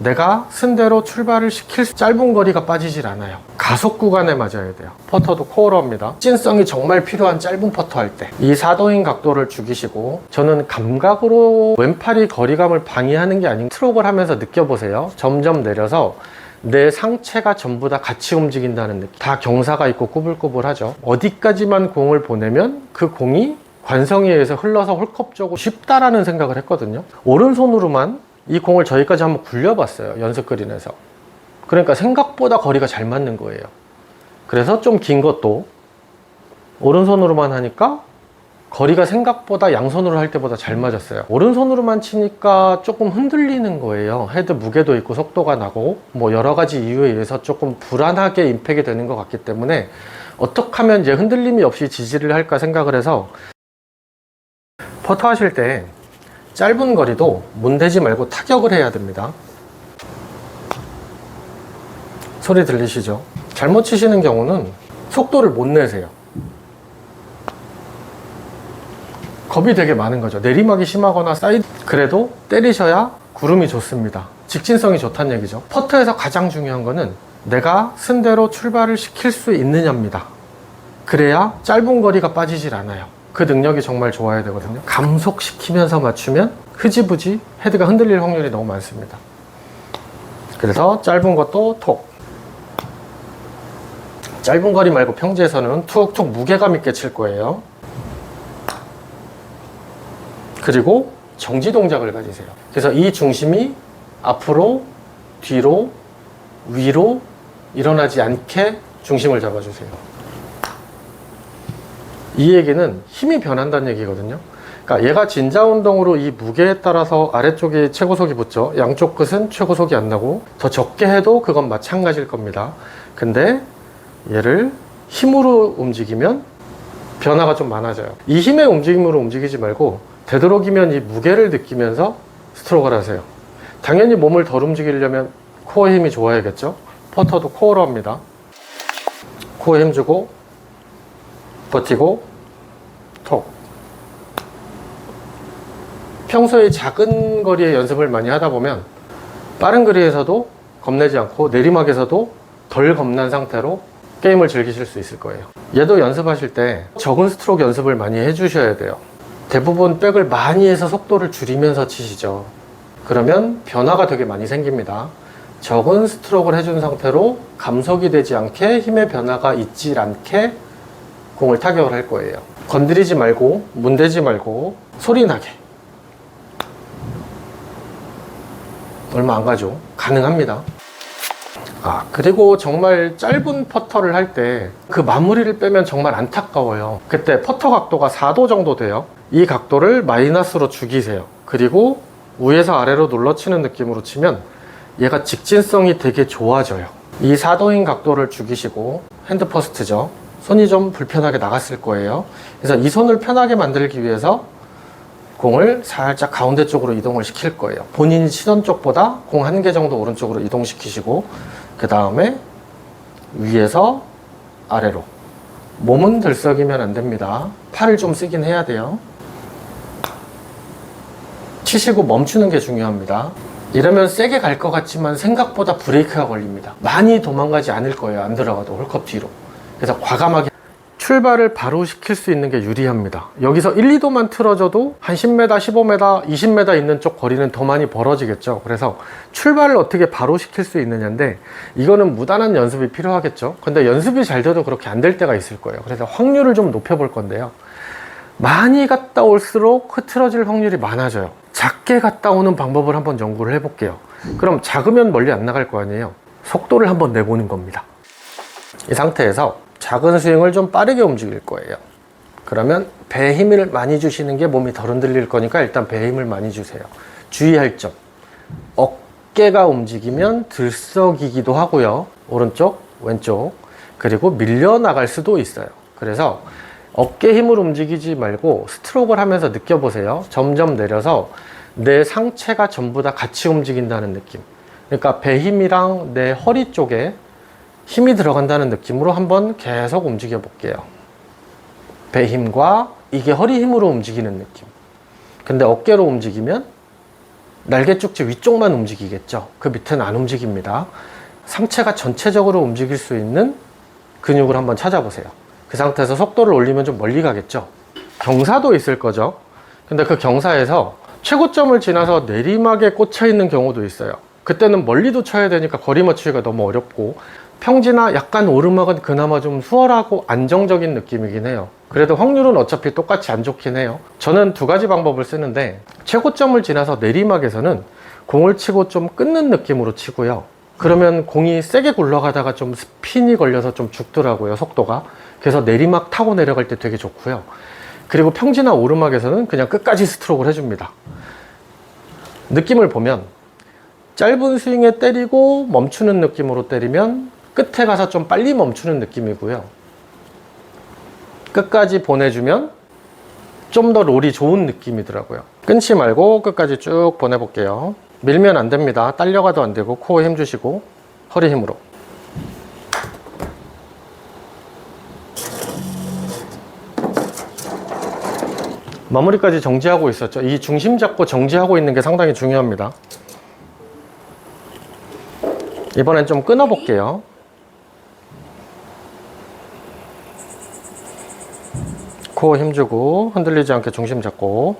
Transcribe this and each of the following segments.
내가 쓴대로 출발을 시킬 짧은 거리가 빠지질 않아요. 가속 구간에 맞아야 돼요. 퍼터도 코어러입니다. 진성이 정말 필요한 짧은 퍼터 할 때 이 사도인 각도를 죽이시고, 저는 감각으로 왼팔이 거리감을 방해하는 게 아닌 스트로크를 하면서 느껴보세요. 점점 내려서 내 상체가 전부 다 같이 움직인다는 느낌. 다 경사가 있고 꾸불꾸불하죠. 어디까지만 공을 보내면 그 공이 관성에 의해서 흘러서 홀컵 쪽으로 쉽다라는 생각을 했거든요. 오른손으로만 이 공을 저기까지 한번 굴려봤어요. 연습 그린에서. 그러니까 생각보다 거리가 잘 맞는 거예요. 그래서 좀 긴 것도 오른손으로만 하니까 거리가 생각보다 양손으로 할 때보다 잘 맞았어요. 오른손으로만 치니까 조금 흔들리는 거예요. 헤드 무게도 있고 속도가 나고 뭐 여러 가지 이유에 의해서 조금 불안하게 임팩이 되는 것 같기 때문에 어떻게 하면 이제 흔들림이 없이 지지를 할까 생각을 해서, 퍼터 하실 때 짧은 거리도 문대지 말고 타격을 해야 됩니다. 소리 들리시죠? 잘못 치시는 경우는 속도를 못 내세요. 겁이 되게 많은 거죠. 내리막이 심하거나 사이드, 그래도 때리셔야 구름이 좋습니다. 직진성이 좋다는 얘기죠. 퍼터에서 가장 중요한 거는 내가 쓴 대로 출발을 시킬 수 있느냐입니다. 그래야 짧은 거리가 빠지질 않아요. 그 능력이 정말 좋아야 되거든요. 감속시키면서 맞추면 흐지부지 헤드가 흔들릴 확률이 너무 많습니다. 그래서 짧은 것도 톡, 짧은 거리 말고 평지에서는 툭툭 무게감 있게 칠 거예요. 그리고 정지 동작을 가지세요. 그래서 이 중심이 앞으로, 뒤로, 위로 일어나지 않게 중심을 잡아주세요. 이 얘기는 힘이 변한다는 얘기거든요. 그러니까 얘가 진자 운동으로 이 무게에 따라서 아래쪽에 최고속이 붙죠. 양쪽 끝은 최고속이 안 나고, 더 적게 해도 그건 마찬가지일 겁니다. 근데 얘를 힘으로 움직이면 변화가 좀 많아져요. 이 힘의 움직임으로 움직이지 말고 되도록이면 이 무게를 느끼면서 스트로크를 하세요. 당연히 몸을 덜 움직이려면 코어 힘이 좋아야겠죠. 퍼터도 코어로 합니다. 코어에 힘주고 버티고 톡. 평소에 작은 거리의 연습을 많이 하다 보면 빠른 거리에서도 겁내지 않고 내리막에서도 덜 겁난 상태로 게임을 즐기실 수 있을 거예요. 얘도 연습하실 때 적은 스트로크 연습을 많이 해주셔야 돼요. 대부분 백을 많이 해서 속도를 줄이면서 치시죠. 그러면 변화가 되게 많이 생깁니다. 적은 스트로크를 해준 상태로 감속이 되지 않게, 힘의 변화가 있지 않게 공을 타격을 할 거예요. 건드리지 말고 문대지 말고 소리 나게. 얼마 안 가죠. 가능합니다. 그리고 정말 짧은 퍼터를 할 때 그 마무리를 빼면 정말 안타까워요. 그때 퍼터 각도가 4도 정도 돼요. 이 각도를 마이너스로 죽이세요. 그리고 위에서 아래로 눌러치는 느낌으로 치면 얘가 직진성이 되게 좋아져요. 이 4도인 각도를 죽이시고, 핸드 퍼스트죠. 손이 좀 불편하게 나갔을 거예요. 그래서 이 손을 편하게 만들기 위해서 공을 살짝 가운데 쪽으로 이동을 시킬 거예요. 본인이 치던 쪽보다 공 한 개 정도 오른쪽으로 이동시키시고, 그 다음에 위에서 아래로. 몸은 들썩이면 안 됩니다. 팔을 좀 쓰긴 해야 돼요. 치시고 멈추는 게 중요합니다. 이러면 세게 갈 것 같지만 생각보다 브레이크가 걸립니다. 많이 도망가지 않을 거예요. 안 들어가도 홀컵 뒤로. 그래서 과감하게 출발을 바로 시킬 수 있는 게 유리합니다. 여기서 1, 2도만 틀어져도 한 10m, 15m, 20m 있는 쪽 거리는 더 많이 벌어지겠죠. 그래서 출발을 어떻게 바로 시킬 수 있느냐인데, 이거는 무단한 연습이 필요하겠죠. 근데 연습이 잘 돼도 그렇게 안 될 때가 있을 거예요. 그래서 확률을 좀 높여볼 건데요. 많이 갔다 올수록 흐트러질 확률이 많아져요. 작게 갔다 오는 방법을 한번 연구를 해볼게요. 그럼 작으면 멀리 안 나갈 거 아니에요. 속도를 한번 내보는 겁니다. 이 상태에서 작은 스윙을 좀 빠르게 움직일 거예요. 그러면 배에 힘을 많이 주시는 게 몸이 덜 흔들릴 거니까 일단 배에 힘을 많이 주세요. 주의할 점, 어깨가 움직이면 들썩이기도 하고요. 오른쪽, 왼쪽, 그리고 밀려나갈 수도 있어요. 그래서 어깨 힘을 움직이지 말고 스트로크를 하면서 느껴보세요. 점점 내려서 내 상체가 전부 다 같이 움직인다는 느낌. 그러니까 배 힘이랑 내 허리 쪽에 힘이 들어간다는 느낌으로 한번 계속 움직여 볼게요. 배 힘과 이게 허리 힘으로 움직이는 느낌. 근데 어깨로 움직이면 날개 쪽지 위쪽만 움직이겠죠. 그 밑에는 안 움직입니다. 상체가 전체적으로 움직일 수 있는 근육을 한번 찾아보세요. 그 상태에서 속도를 올리면 좀 멀리 가겠죠. 경사도 있을 거죠. 근데 그 경사에서 최고점을 지나서 내리막에 꽂혀 있는 경우도 있어요. 그때는 멀리도 쳐야 되니까 거리 맞추기가 너무 어렵고, 평지나 약간 오르막은 그나마 좀 수월하고 안정적인 느낌이긴 해요. 그래도 확률은 어차피 똑같이 안 좋긴 해요. 저는 두 가지 방법을 쓰는데, 최고점을 지나서 내리막에서는 공을 치고 좀 끊는 느낌으로 치고요. 그러면 공이 세게 굴러가다가 좀 스핀이 걸려서 좀 죽더라고요, 속도가. 그래서 내리막 타고 내려갈 때 되게 좋고요. 그리고 평지나 오르막에서는 그냥 끝까지 스트로크를 해줍니다. 느낌을 보면 짧은 스윙에 때리고 멈추는 느낌으로 때리면 끝에 가서 좀 빨리 멈추는 느낌이고요. 끝까지 보내주면 좀 더 롤이 좋은 느낌이더라고요. 끊지 말고 끝까지 쭉 보내볼게요. 밀면 안 됩니다. 딸려가도 안 되고, 코어 힘 주시고 허리 힘으로. 마무리까지 정지하고 있었죠. 이 중심 잡고 정지하고 있는 게 상당히 중요합니다. 이번엔 좀 끊어 볼게요. 코어 힘주고 흔들리지 않게 중심 잡고.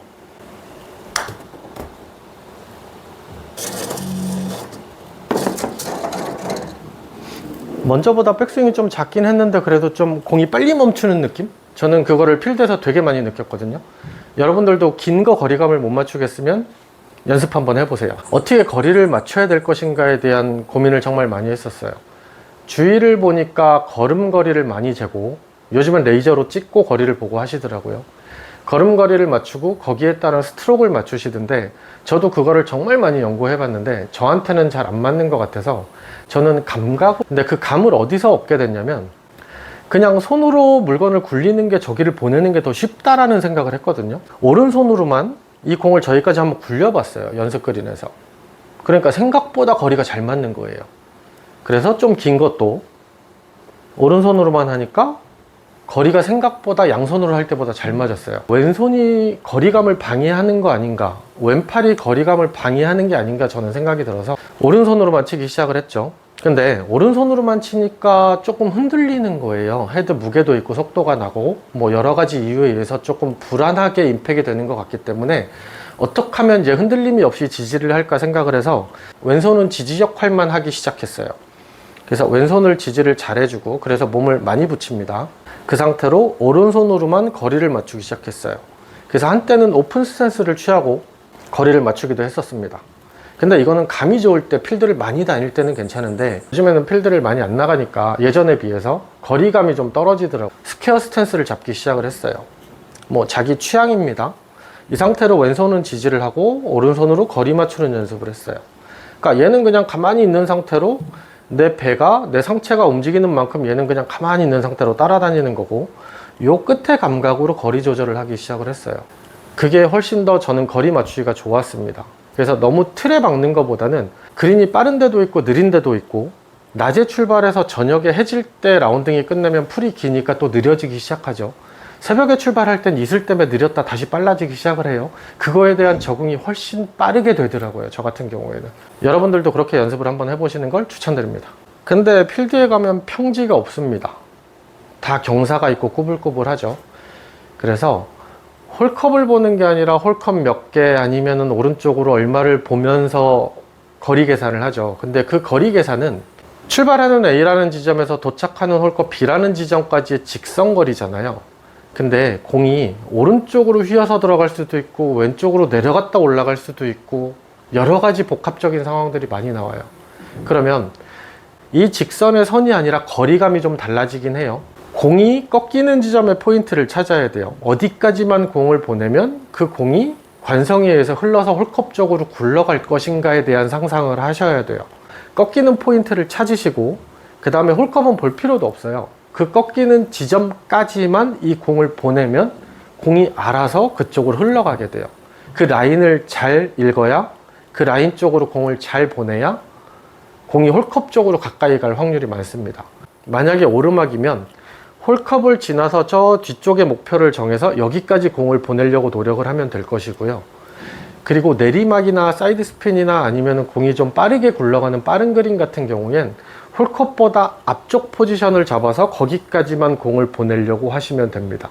먼저보다 백스윙이 좀 작긴 했는데 그래도 좀 공이 빨리 멈추는 느낌? 저는 그거를 필드에서 되게 많이 느꼈거든요. 여러분들도 긴 거 거리감을 못 맞추겠으면 연습 한번 해보세요. 어떻게 거리를 맞춰야 될 것인가에 대한 고민을 정말 많이 했었어요. 주위를 보니까 걸음거리를 많이 재고, 요즘은 레이저로 찍고 거리를 보고 하시더라고요. 걸음거리를 맞추고 거기에 따른 스트로크를 맞추시던데, 저도 그거를 정말 많이 연구해 봤는데 저한테는 잘 안 맞는 것 같아서 저는 근데 그 감을 어디서 얻게 됐냐면, 그냥 손으로 물건을 굴리는 게 저기를 보내는 게 더 쉽다라는 생각을 했거든요. 오른손으로만 이 공을 저기까지 한번 굴려봤어요, 연습 그린에서. 그러니까 생각보다 거리가 잘 맞는 거예요. 그래서 좀 긴 것도 오른손으로만 하니까 거리가 생각보다 양손으로 할 때보다 잘 맞았어요. 왼손이 거리감을 방해하는 거 아닌가, 왼팔이 거리감을 방해하는 게 아닌가 저는 생각이 들어서 오른손으로만 치기 시작을 했죠. 근데 오른손으로만 치니까 조금 흔들리는 거예요. 헤드 무게도 있고 속도가 나고 뭐 여러 가지 이유에 의해서 조금 불안하게 임팩이 되는 것 같기 때문에 어떻게 하면 이제 흔들림이 없이 지지를 할까 생각을 해서 왼손은 지지 역할만 하기 시작했어요. 그래서 왼손을 지지를 잘 해주고, 그래서 몸을 많이 붙입니다. 그 상태로 오른손으로만 거리를 맞추기 시작했어요. 그래서 한때는 오픈 스탠스를 취하고 거리를 맞추기도 했었습니다. 근데 이거는 감이 좋을 때, 필드를 많이 다닐 때는 괜찮은데 요즘에는 필드를 많이 안 나가니까 예전에 비해서 거리감이 좀 떨어지더라고요. 스퀘어 스탠스를 잡기 시작을 했어요. 뭐 자기 취향입니다. 이 상태로 왼손은 지지를 하고 오른손으로 거리 맞추는 연습을 했어요. 그러니까 얘는 그냥 가만히 있는 상태로 내 배가, 내 상체가 움직이는 만큼 얘는 그냥 가만히 있는 상태로 따라다니는 거고, 요 끝의 감각으로 거리 조절을 하기 시작을 했어요. 그게 훨씬 더 저는 거리 맞추기가 좋았습니다. 그래서 너무 틀에 박는 것보다는 그린이 빠른 데도 있고 느린 데도 있고, 낮에 출발해서 저녁에 해질 때 라운딩이 끝나면 풀이 기니까 또 느려지기 시작하죠. 새벽에 출발할 땐 이슬 때문에 느렸다 다시 빨라지기 시작을 해요. 그거에 대한 적응이 훨씬 빠르게 되더라고요, 저 같은 경우에는. 여러분들도 그렇게 연습을 한번 해보시는 걸 추천드립니다. 근데 필드에 가면 평지가 없습니다. 다 경사가 있고 꾸불꾸불하죠. 그래서 홀컵을 보는 게 아니라 홀컵 몇 개 아니면은 오른쪽으로 얼마를 보면서 거리 계산을 하죠. 근데 그 거리 계산은 출발하는 A라는 지점에서 도착하는 홀컵 B라는 지점까지의 직선거리잖아요. 근데 공이 오른쪽으로 휘어서 들어갈 수도 있고 왼쪽으로 내려갔다 올라갈 수도 있고 여러 가지 복합적인 상황들이 많이 나와요. 그러면 이 직선의 선이 아니라 거리감이 좀 달라지긴 해요. 공이 꺾이는 지점의 포인트를 찾아야 돼요. 어디까지만 공을 보내면 그 공이 관성에 의해서 흘러서 홀컵 쪽으로 굴러갈 것인가에 대한 상상을 하셔야 돼요. 꺾이는 포인트를 찾으시고 그 다음에 홀컵은 볼 필요도 없어요. 그 꺾이는 지점까지만 이 공을 보내면 공이 알아서 그쪽으로 흘러가게 돼요. 그 라인을 잘 읽어야, 그 라인 쪽으로 공을 잘 보내야 공이 홀컵 쪽으로 가까이 갈 확률이 많습니다. 만약에 오르막이면 홀컵을 지나서 저 뒤쪽의 목표를 정해서 여기까지 공을 보내려고 노력을 하면 될 것이고요. 그리고 내리막이나 사이드 스핀이나 아니면 공이 좀 빠르게 굴러가는 빠른 그린 같은 경우엔 홀컵보다 앞쪽 포지션을 잡아서 거기까지만 공을 보내려고 하시면 됩니다.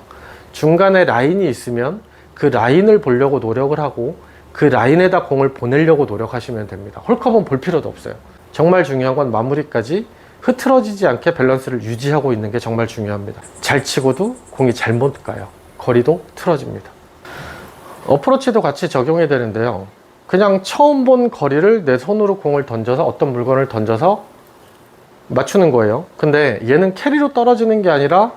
중간에 라인이 있으면 그 라인을 보려고 노력을 하고 그 라인에다 공을 보내려고 노력하시면 됩니다. 홀컵은 볼 필요도 없어요. 정말 중요한 건 마무리까지 흐트러지지 않게 밸런스를 유지하고 있는 게 정말 중요합니다. 잘 치고도 공이 잘못 가요. 거리도 틀어집니다. 어프로치도 같이 적용이 되는데요. 그냥 처음 본 거리를 내 손으로 공을 던져서 어떤 물건을 던져서 맞추는 거예요. 근데 얘는 캐리로 떨어지는 게 아니라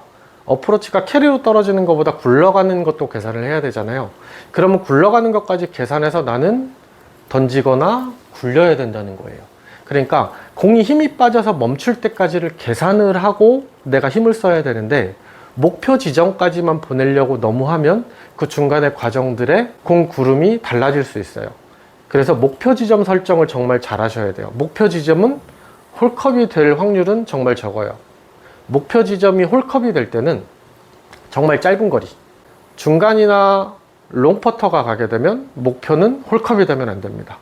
어프로치가 캐리로 떨어지는 것보다 굴러가는 것도 계산을 해야 되잖아요. 그러면 굴러가는 것까지 계산해서 나는 던지거나 굴려야 된다는 거예요. 그러니까 공이 힘이 빠져서 멈출 때까지를 계산을 하고 내가 힘을 써야 되는데 목표 지점까지만 보내려고 너무 하면 그 중간의 과정들의 공 구름이 달라질 수 있어요. 그래서 목표 지점 설정을 정말 잘 하셔야 돼요. 목표 지점은 홀컵이 될 확률은 정말 적어요. 목표 지점이 홀컵이 될 때는 정말 짧은 거리, 중간이나 롱퍼터가 가게 되면 목표는 홀컵이 되면 안 됩니다.